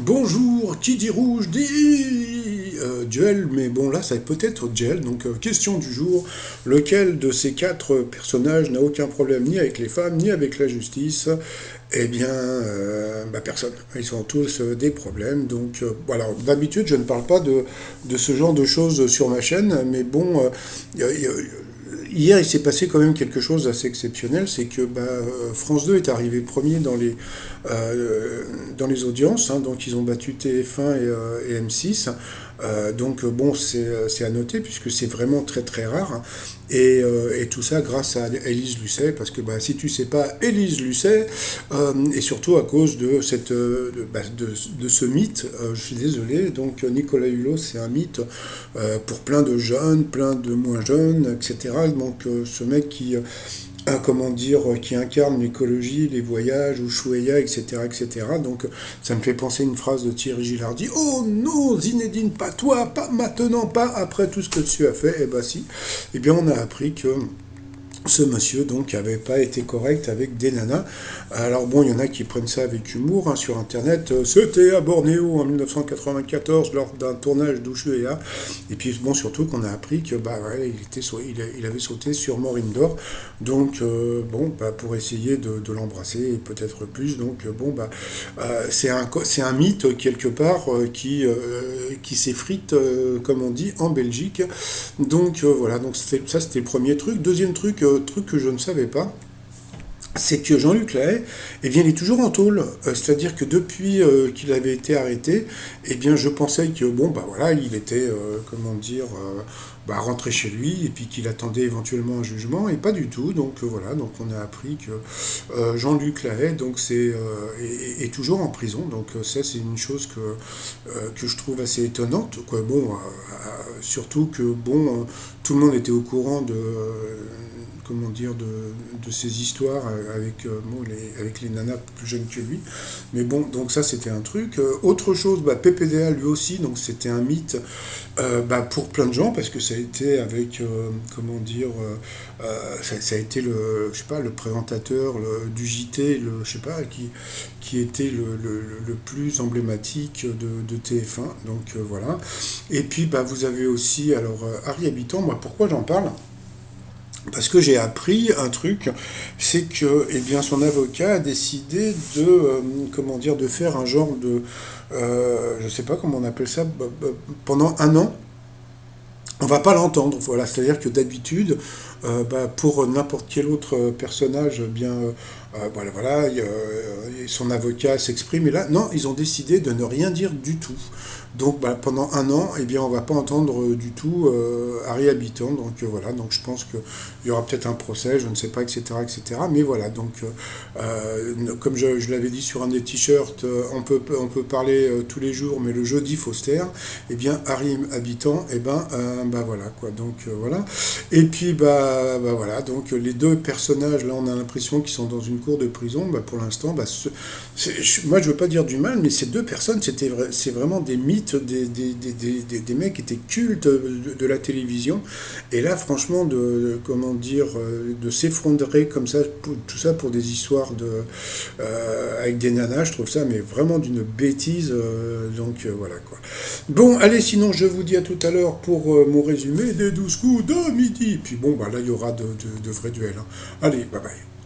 Bonjour, qui dit rouge dit duel, mais bon là ça va peut-être duel, donc question du jour, lequel de ces quatre personnages n'a aucun problème ni avec les femmes ni avec la justice? Eh bien, personne. Ils ont tous des problèmes, donc voilà. D'habitude je ne parle pas de ce genre de choses sur ma chaîne, mais bon, hier, il s'est passé quand même quelque chose d'assez exceptionnel, c'est que France 2 est arrivé premier dans les audiences, hein, donc ils ont battu TF1 et M6. Donc bon, c'est à noter puisque c'est vraiment très très rare, hein. Et tout ça grâce à Élise Lucet, parce que si tu sais pas Élise Lucet, et surtout à cause de de ce mythe, je suis désolé, donc Nicolas Hulot c'est un mythe pour plein de jeunes, plein de moins jeunes, etc. Donc ce mec comment dire, qui incarne l'écologie, les voyages, Ushuaïa, etc., etc. Donc ça me fait penser à une phrase de Thierry Gilardi. Oh non, Zinedine, pas toi, pas maintenant, pas après tout ce que tu as fait. Eh ben si. Eh bien on a appris que ce monsieur donc avait pas été correct avec des nanas. Alors bon, il y en a qui prennent ça avec humour, hein, sur internet. C'était à Bornéo en 1994 lors d'un tournage d'Ushuaïa. Et puis bon, surtout qu'on a appris que il avait sauté sur Maureen Dor. Donc pour essayer de l'embrasser et peut-être plus. Donc c'est un mythe quelque part qui s'effrite, comme on dit en Belgique. Donc voilà, donc ça c'était le premier truc. Deuxième truc que je ne savais pas, c'est que Jean-Luc Lahaye, eh bien, il est toujours en tôle. C'est-à-dire que depuis qu'il avait été arrêté, eh bien, je pensais que, bon, voilà, il était, rentré chez lui, et puis qu'il attendait éventuellement un jugement, et pas du tout. Donc, voilà, donc on a appris que Jean-Luc Lahaye, donc, est toujours en prison. Donc, ça, c'est une chose que je trouve assez étonnante, quoi. Bon, surtout que, bon, tout le monde était au courant comment dire, de ces histoires avec les nanas plus jeunes que lui. Mais bon, donc ça c'était un truc. Autre chose, PPDA lui aussi, donc c'était un mythe pour plein de gens, parce que ça a été avec, ça a été je sais pas, le présentateur du JT, je sais pas, qui était le plus emblématique de TF1. Donc voilà. Et puis vous avez aussi, alors, Harry Habitant, moi pourquoi j'en parle? Parce que j'ai appris un truc, c'est que son avocat a décidé de faire un genre je ne sais pas comment on appelle ça, pendant un an, on va pas l'entendre. Voilà, c'est-à-dire que d'habitude, pour n'importe quel autre personnage, son avocat s'exprime, et là, non, ils ont décidé de ne rien dire du tout. Donc pendant un an, on va pas entendre du tout Harry Habitant. Donc voilà, donc je pense qu'il y aura peut-être un procès, je ne sais pas, etc., etc. Mais voilà, donc comme je l'avais dit sur un des t-shirts, on peut parler tous les jours, mais le jeudi faut se taire. Harry Habitant, voilà quoi. Donc voilà. Et puis voilà, donc les deux personnages là, on a l'impression qu'ils sont dans une cour de prison. Pour l'instant, moi je veux pas dire du mal, mais ces deux personnes, c'est vraiment des mythes, des mecs qui étaient cultes de la télévision. Et là, franchement, de s'effondrer comme ça, tout ça pour des histoires avec des nanas, je trouve ça mais vraiment d'une bêtise. Donc voilà quoi. Bon, allez, sinon je vous dis à tout à l'heure pour mon résumé des 12 coups de midi. Puis bon, là il y aura de vrais duels, hein. Allez, bye bye.